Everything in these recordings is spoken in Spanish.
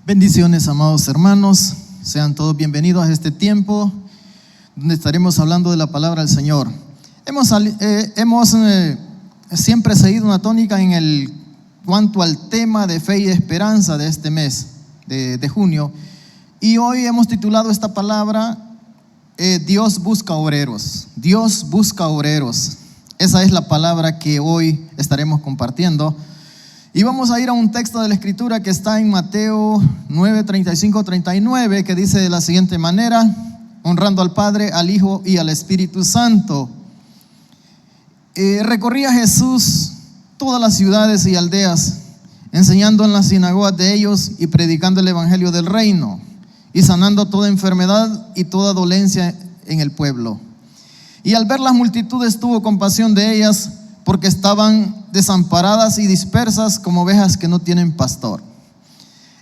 Bendiciones, amados hermanos. Sean todos bienvenidos a este tiempo donde estaremos hablando de la palabra del Señor. Hemos siempre seguido una tónica cuanto al tema de fe y esperanza de este mes de junio. Y hoy hemos titulado esta palabra Dios busca obreros. Dios busca obreros. Esa es la palabra que hoy estaremos compartiendo. Y vamos a ir a un texto de la Escritura que está en Mateo 9, 35, 39, que dice de la siguiente manera: honrando al Padre, al Hijo y al Espíritu Santo. Recorría Jesús todas las ciudades y aldeas, enseñando en las sinagogas de ellos y predicando el evangelio del reino, y sanando toda enfermedad y toda dolencia en el pueblo. Y al ver las multitudes tuvo compasión de ellas, porque estaban desamparadas y dispersas como ovejas que no tienen pastor.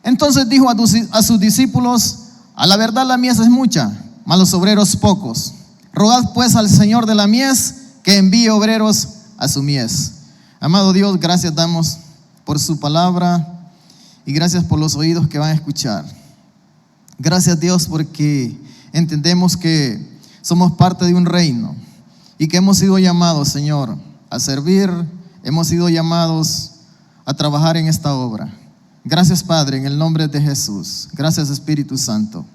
Entonces dijo a sus discípulos: a la verdad la mies es mucha, mas los obreros pocos. Rogad pues al Señor de la mies que envíe obreros a su mies. Amado Dios, gracias damos por su palabra y gracias por los oídos que van a escuchar. Gracias, Dios, porque entendemos que somos parte de un reino y que hemos sido llamados, Señor, a servir, hemos sido llamados a trabajar en esta obra. Gracias, Padre, en el nombre de Jesús. Gracias, Espíritu Santo.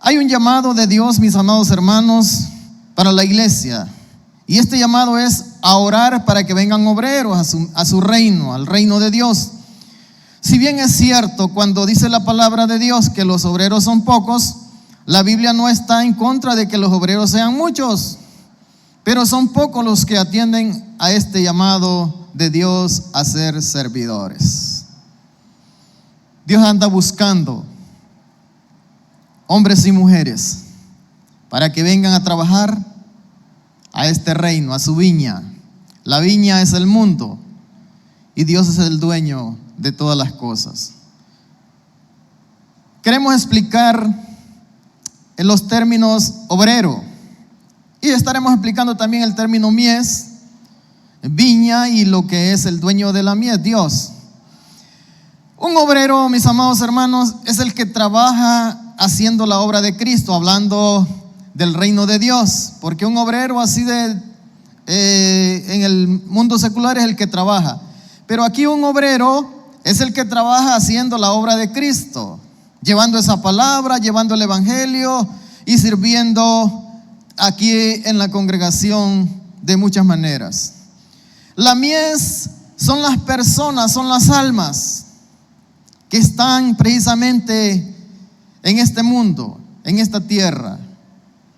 Hay un llamado de Dios, mis amados hermanos, para la iglesia. Y este llamado es a orar para que vengan obreros a su reino, al reino de Dios. Si bien es cierto, cuando dice la palabra de Dios que los obreros son pocos, la Biblia no está en contra de que los obreros sean muchos. Pero son pocos los que atienden a este llamado de Dios a ser servidores. Dios anda buscando hombres y mujeres para que vengan a trabajar a este reino, a su viña. La viña es el mundo y Dios es el dueño de todas las cosas. Queremos explicar en los términos obrero. Y estaremos explicando también el término mies, viña, y lo que es el dueño de la mies, Dios. Un obrero, mis amados hermanos, es el que trabaja haciendo la obra de Cristo, hablando del reino de Dios. Porque un obrero así en el mundo secular es el que trabaja. Pero aquí un obrero es el que trabaja haciendo la obra de Cristo, llevando esa palabra, llevando el evangelio y sirviendo aquí en la congregación de muchas maneras. La mies son las personas, son las almas que están precisamente en este mundo, en esta tierra.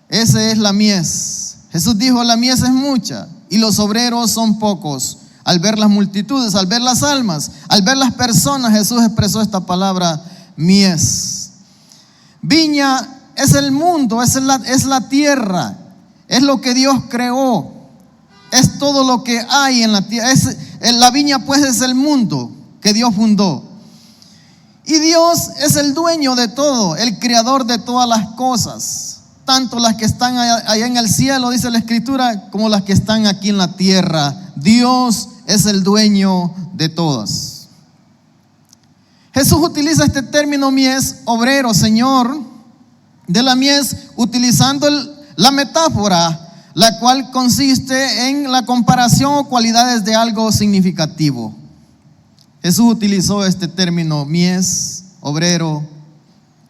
Esa es la mies. Jesús dijo: la mies es mucha y los obreros son pocos. Al ver las multitudes, al ver las almas, al ver las personas, Jesús expresó esta palabra mies. Viña es el mundo, es la tierra, es lo que Dios creó, es todo lo que hay en la tierra. La viña pues es el mundo que Dios fundó. Y Dios es el dueño de todo, el creador de todas las cosas, tanto las que están allá en el cielo, dice la Escritura, como las que están aquí en la tierra. Dios es el dueño de todas. Jesús utiliza este término mies, obrero, Señor de la mies, utilizando la metáfora, la cual consiste en la comparación o cualidades de algo significativo. Jesús utilizó este término mies, obrero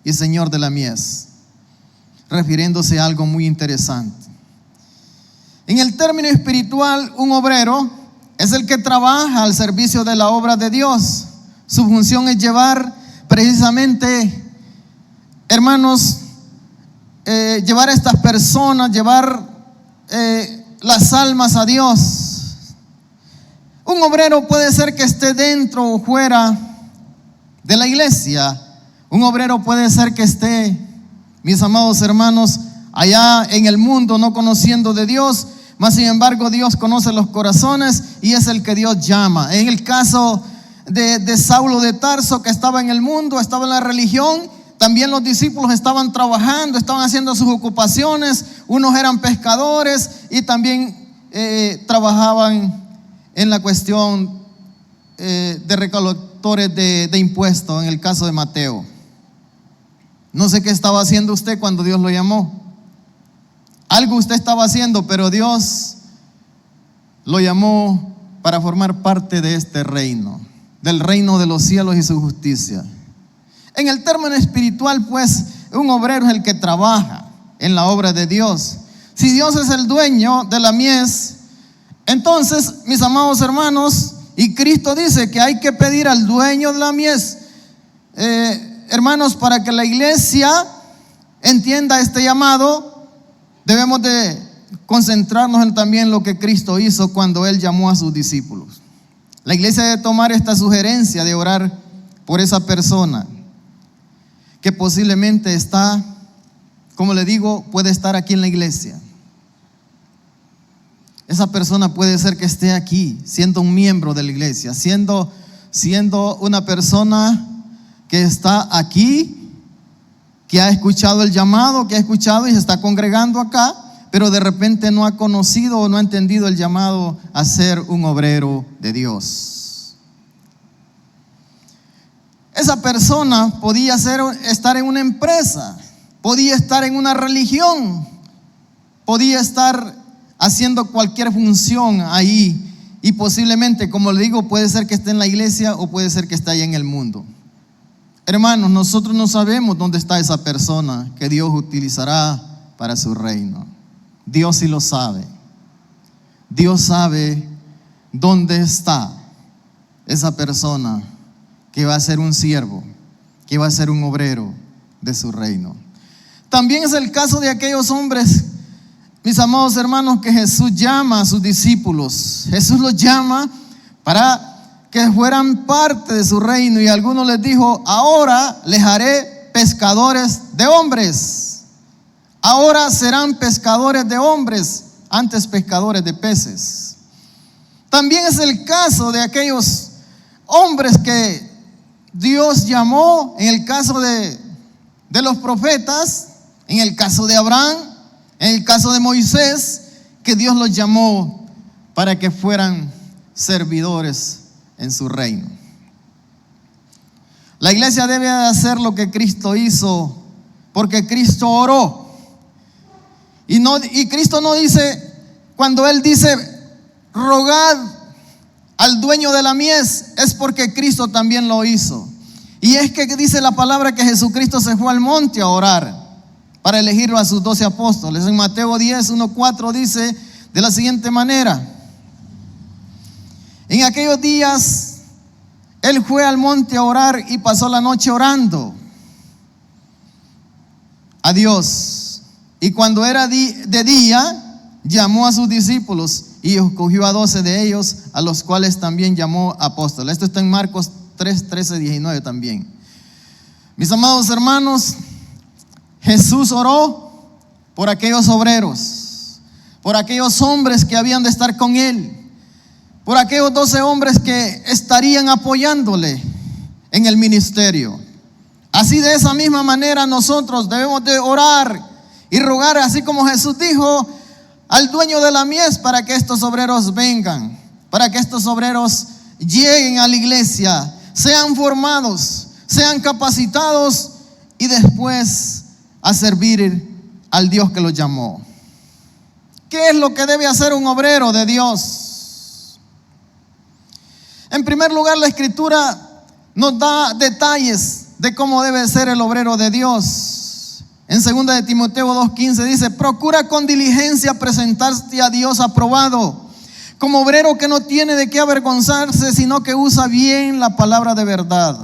y Señor de la mies, refiriéndose a algo muy interesante. En el término espiritual, un obrero es el que trabaja al servicio de la obra de Dios. Su función es llevar precisamente, hermanos, llevar a estas personas, llevar las almas a Dios. Un obrero puede ser que esté dentro o fuera de la iglesia. Un obrero puede ser que esté, mis amados hermanos, allá en el mundo no conociendo de Dios, mas sin embargo Dios conoce los corazones y es el que Dios llama. En el caso de Saulo de Tarso, que estaba en el mundo, estaba en la religión, también los discípulos estaban trabajando, estaban haciendo sus ocupaciones. Unos eran pescadores y también trabajaban en la cuestión de recolectores de impuestos en el caso de Mateo. No sé qué estaba haciendo usted cuando Dios lo llamó. Algo usted estaba haciendo, pero Dios lo llamó para formar parte de este reino, del reino de los cielos y su justicia. En el término espiritual, pues, un obrero es el que trabaja en la obra de Dios. Si Dios es el dueño de la mies, entonces, mis amados hermanos, y Cristo dice que hay que pedir al dueño de la mies, hermanos, para que la iglesia entienda este llamado, debemos de concentrarnos en también lo que Cristo hizo cuando Él llamó a sus discípulos. La iglesia debe tomar esta sugerencia de orar por esa persona que posiblemente está, como le digo, puede estar aquí en la iglesia. Esa persona puede ser que esté aquí siendo un miembro de la iglesia, siendo una persona que está aquí, que ha escuchado el llamado, que ha escuchado y se está congregando acá, pero de repente no ha conocido o no ha entendido el llamado a ser un obrero de Dios. Esa persona podía estar en una empresa, podía estar en una religión, podía estar haciendo cualquier función ahí, y posiblemente, como le digo, puede ser que esté en la iglesia o puede ser que esté allá en el mundo. Hermanos, nosotros no sabemos dónde está esa persona que Dios utilizará para su reino. Dios sí lo sabe. Dios sabe dónde está esa persona que va a ser un siervo, que va a ser un obrero de su reino. También es el caso de aquellos hombres, mis amados hermanos, que Jesús llama a sus discípulos. Jesús los llama para que fueran parte de su reino, y a algunos les dijo: ahora les haré pescadores de hombres. Ahora serán pescadores de hombres, antes pescadores de peces. También es el caso de aquellos hombres que Dios llamó, en el caso de los profetas, en el caso de Abraham, en el caso de Moisés, que Dios los llamó para que fueran servidores en su reino. La iglesia debe hacer lo que Cristo hizo, porque Cristo oró. Y Cristo no dice, cuando Él dice rogad al dueño de la mies, es porque Cristo también lo hizo. Y es que dice la palabra que Jesucristo se fue al monte a orar para elegirlo a sus 12 apóstoles. En Mateo 10, 1-4 dice de la siguiente manera: en aquellos días Él fue al monte a orar y pasó la noche orando a Dios. Y cuando era de día, llamó a sus discípulos y escogió a 12 de ellos, a los cuales también llamó apóstoles. Esto está en Marcos 3, 13, 19 también. Mis amados hermanos, Jesús oró por aquellos obreros, por aquellos hombres que habían de estar con Él, por aquellos 12 hombres que estarían apoyándole en el ministerio. Así, de esa misma manera, nosotros debemos de orar y rogar, así como Jesús dijo, al dueño de la mies, para que estos obreros vengan, para que estos obreros lleguen a la iglesia, sean formados, sean capacitados y después a servir al Dios que los llamó. ¿Qué es lo que debe hacer un obrero de Dios? En primer lugar, la Escritura nos da detalles de cómo debe ser el obrero de Dios. En 2 de Timoteo 2:15 dice: procura con diligencia presentarte a Dios aprobado, como obrero que no tiene de qué avergonzarse, sino que usa bien la palabra de verdad.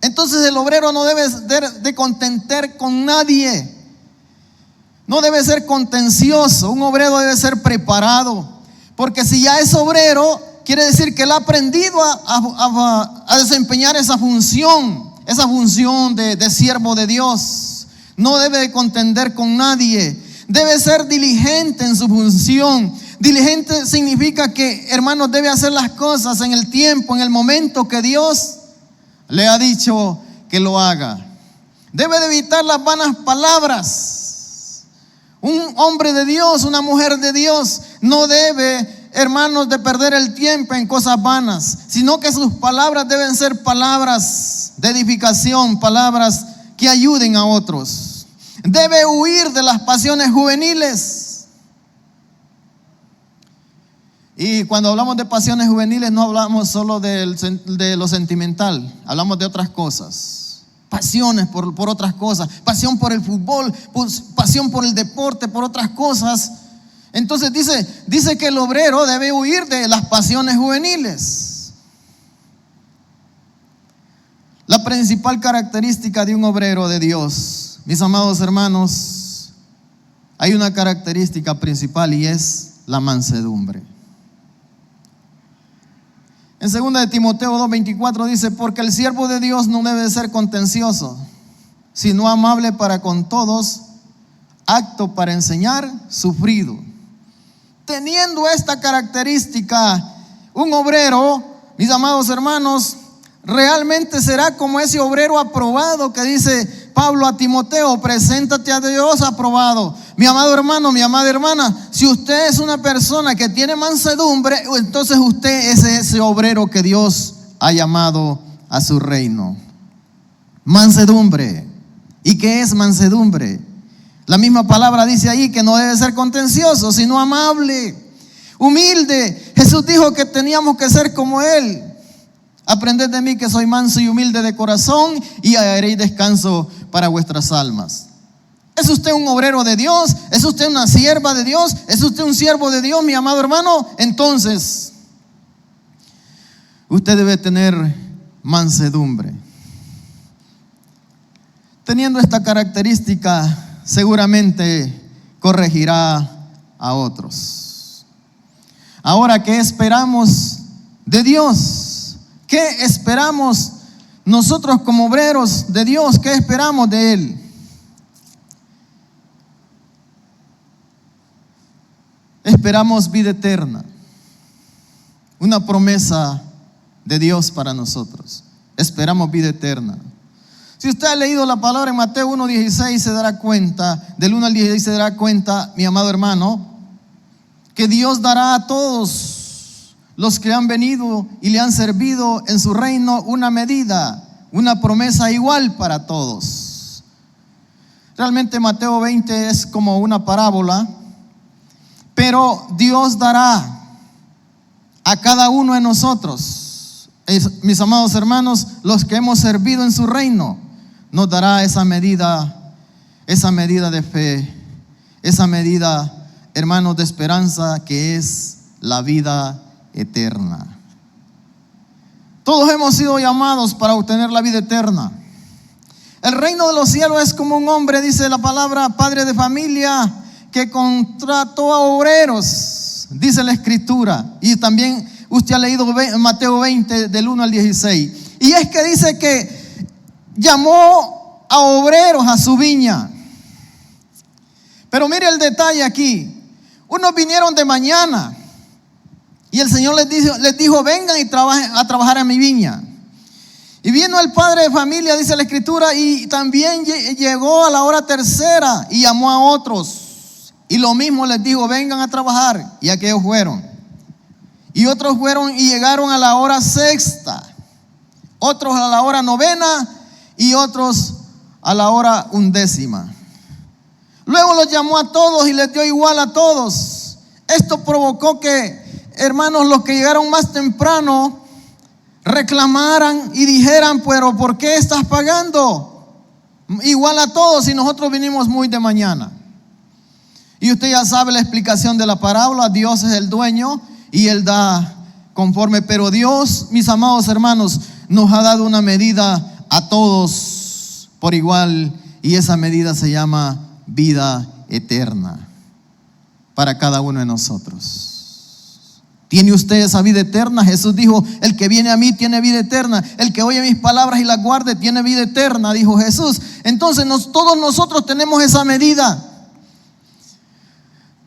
Entonces el obrero no debe de contender con nadie, no debe ser contencioso. Un obrero debe ser preparado, porque si ya es obrero, quiere decir que él ha aprendido a desempeñar esa función de siervo de Dios. No debe de contender con nadie, debe ser diligente en su función. Diligente significa que, hermanos, debe hacer las cosas en el tiempo, en el momento que Dios le ha dicho que lo haga. Debe de evitar las vanas palabras. Un hombre de Dios, una mujer de Dios, no debe hermanos, de perder el tiempo en cosas vanas, sino que sus palabras deben ser palabras de edificación, palabras que ayuden a otros. Debe huir de las pasiones juveniles. Y cuando hablamos de pasiones juveniles no hablamos solo de lo sentimental, hablamos de otras cosas. Pasiones por otras cosas, pasión por el fútbol, pasión por el deporte, por otras cosas. Entonces dice que el obrero debe huir de las pasiones juveniles. La principal característica de un obrero de Dios, mis amados hermanos, hay una característica principal y es la mansedumbre. En 2 de Timoteo 2:24 dice: porque el siervo de Dios no debe ser contencioso, sino amable para con todos, apto para enseñar, sufrido. Teniendo esta característica, un obrero, mis amados hermanos, realmente será como ese obrero aprobado que dice Pablo a Timoteo: preséntate a Dios aprobado. Mi amado hermano, mi amada hermana, si usted es una persona que tiene mansedumbre, entonces usted es ese obrero que Dios ha llamado a su reino. Mansedumbre. ¿Y qué es mansedumbre? La misma palabra dice ahí que no debe ser contencioso, sino amable, humilde. Jesús dijo que teníamos que ser como Él. Aprended de mí que soy manso y humilde de corazón, y hallaréis descanso para vuestras almas. ¿Es usted un obrero de Dios? ¿Es usted una sierva de Dios? ¿Es usted un siervo de Dios, mi amado hermano? Entonces, usted debe tener mansedumbre. Teniendo esta característica, seguramente corregirá a otros. Ahora, ¿qué esperamos de Dios? ¿Qué esperamos nosotros como obreros de Dios? ¿Qué esperamos de Él? Esperamos vida eterna, una promesa de Dios para nosotros. Esperamos vida eterna. Si usted ha leído la palabra en Mateo 1:16, se dará cuenta, del 1 al 16 se dará cuenta, mi amado hermano, que Dios dará a todos los que han venido y le han servido en su reino una medida, una promesa igual para todos. Realmente Mateo 20 es como una parábola, pero Dios dará a cada uno de nosotros, mis amados hermanos, los que hemos servido en su reino, nos dará esa medida de fe, esa medida, hermanos, de esperanza, que es la vida eterna. Todos hemos sido llamados para obtener la vida eterna. El reino de los cielos es como un hombre, dice la palabra, padre de familia, que contrató a obreros, dice la escritura. Y también usted ha leído Mateo 20 del 1 al 16. Y es que dice que llamó a obreros a su viña. Pero mire el detalle aquí. Unos vinieron de mañana y el Señor les dijo: vengan y trabajen a trabajar en mi viña. Y vino el padre de familia, dice la escritura, y también llegó a la hora tercera y llamó a otros. Y lo mismo les dijo: vengan a trabajar. Y aquellos fueron. Y otros fueron y llegaron a la hora sexta. Otros a la hora novena y otros a la hora undécima. Luego los llamó a todos y les dio igual a todos. Esto provocó que, hermanos, los que llegaron más temprano reclamaran y dijeran: pero ¿por qué estás pagando igual a todos si nosotros vinimos muy de mañana? Y usted ya sabe la explicación de la parábola. Dios es el dueño y Él da conforme. Pero Dios, mis amados hermanos, nos ha dado una medida a todos por igual, y esa medida se llama vida eterna para cada uno de nosotros. ¿Tiene usted esa vida eterna? Jesús dijo: el que viene a mí tiene vida eterna. El que oye mis palabras y las guarde tiene vida eterna, dijo Jesús. Entonces todos nosotros tenemos esa medida.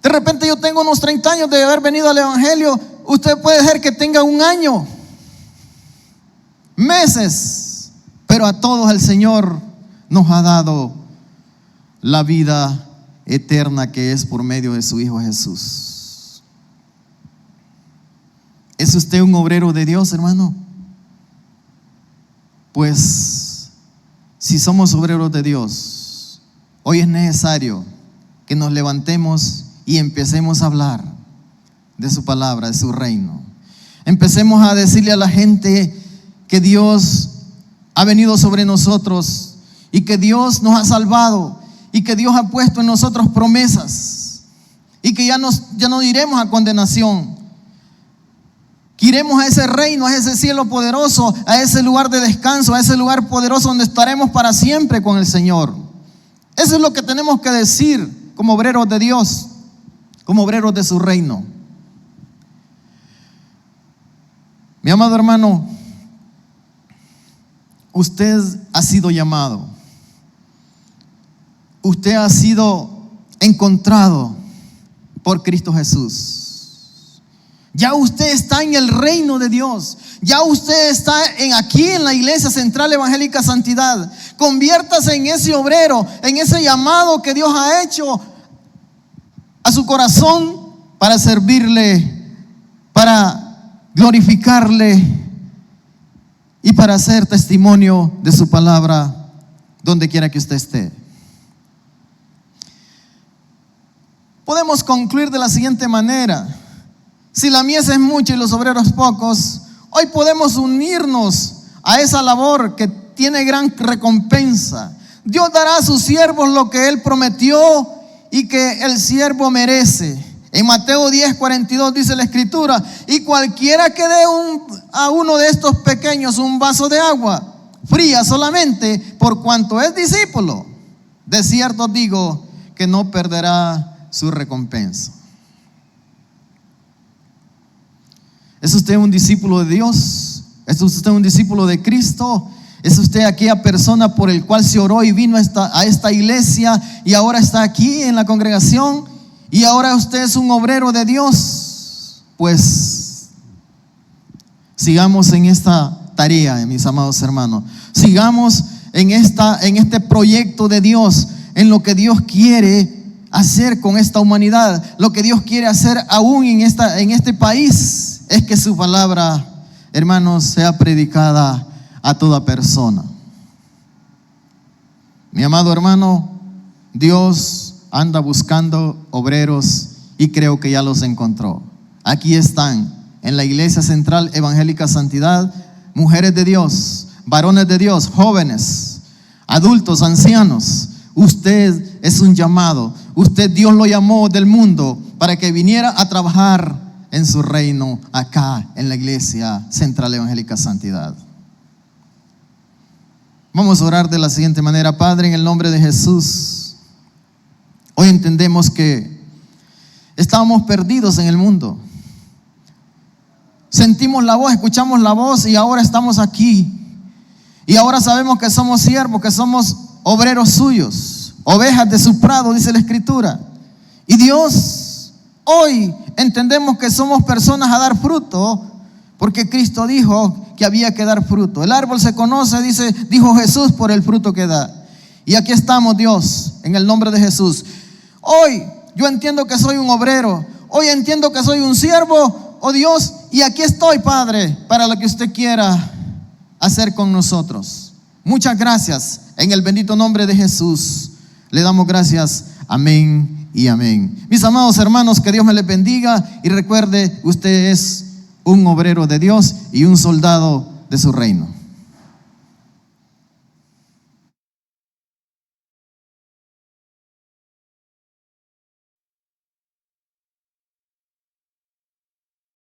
De repente yo tengo unos 30 años de haber venido al evangelio. Usted puede ser que tenga un año, meses, pero a todos el Señor nos ha dado la vida eterna, que es por medio de su Hijo Jesús. ¿Es usted un obrero de Dios, hermano? Pues, si somos obreros de Dios, hoy es necesario que nos levantemos y empecemos a hablar de su palabra, de su reino. Empecemos a decirle a la gente que Dios ha venido sobre nosotros y que Dios nos ha salvado y que Dios ha puesto en nosotros promesas y que ya no iremos a condenación, que iremos a ese reino, a ese cielo poderoso, a ese lugar de descanso, a ese lugar poderoso donde estaremos para siempre con el Señor. Eso es lo que tenemos que decir como obreros de Dios, como obreros de su reino. Mi amado hermano, usted ha sido llamado, usted ha sido encontrado por Cristo Jesús. Ya usted está en el reino de Dios. Ya usted está aquí en la Iglesia Central Evangélica Santidad. Conviértase en ese obrero, en ese llamado que Dios ha hecho a su corazón para servirle, para glorificarle y para hacer testimonio de su palabra donde quiera que usted esté. Podemos concluir de la siguiente manera: si la mies es mucha y los obreros pocos, hoy podemos unirnos a esa labor que tiene gran recompensa. Dios dará a sus siervos lo que Él prometió y que el siervo merece. En Mateo 10:42 dice la Escritura: y cualquiera que dé a uno de estos pequeños un vaso de agua fría solamente por cuanto es discípulo, de cierto digo que no perderá su recompensa. ¿Es usted un discípulo de Dios? ¿Es usted un discípulo de Cristo? ¿Es usted aquella persona por el cual se oró y vino a esta iglesia y ahora está aquí en la congregación y ahora usted es un obrero de Dios? Pues sigamos en esta tarea, mis amados hermanos. Sigamos en este proyecto de Dios, en lo que Dios quiere hacer con esta humanidad. Lo que Dios quiere hacer aún en este país es que su palabra, hermanos, sea predicada a toda persona. Mi amado hermano, Dios anda buscando obreros y creo que ya los encontró. Aquí están en la Iglesia Central Evangélica Santidad, mujeres de Dios, varones de Dios, jóvenes, adultos, ancianos. Usted es un llamado. Usted, Dios lo llamó del mundo para que viniera a trabajar en su reino acá en la Iglesia Central Evangélica Santidad. Vamos a orar de la siguiente manera. Padre, en el nombre de Jesús, hoy entendemos que estábamos perdidos en el mundo. Sentimos la voz, escuchamos la voz y ahora estamos aquí. Y ahora sabemos que somos siervos, que somos obreros suyos, ovejas de su prado, dice la Escritura. Y Dios, hoy entendemos que somos personas a dar fruto, porque Cristo dijo que había que dar fruto. El árbol se conoce, dijo Jesús, por el fruto que da. Y aquí estamos, Dios, en el nombre de Jesús. Hoy yo entiendo que soy un obrero, hoy entiendo que soy un siervo, oh Dios, y aquí estoy, Padre, para lo que usted quiera hacer con nosotros. Muchas gracias. En el bendito nombre de Jesús le damos gracias. Amén y amén. Mis amados hermanos, que Dios me les bendiga y recuerde, usted es un obrero de Dios y un soldado de su reino.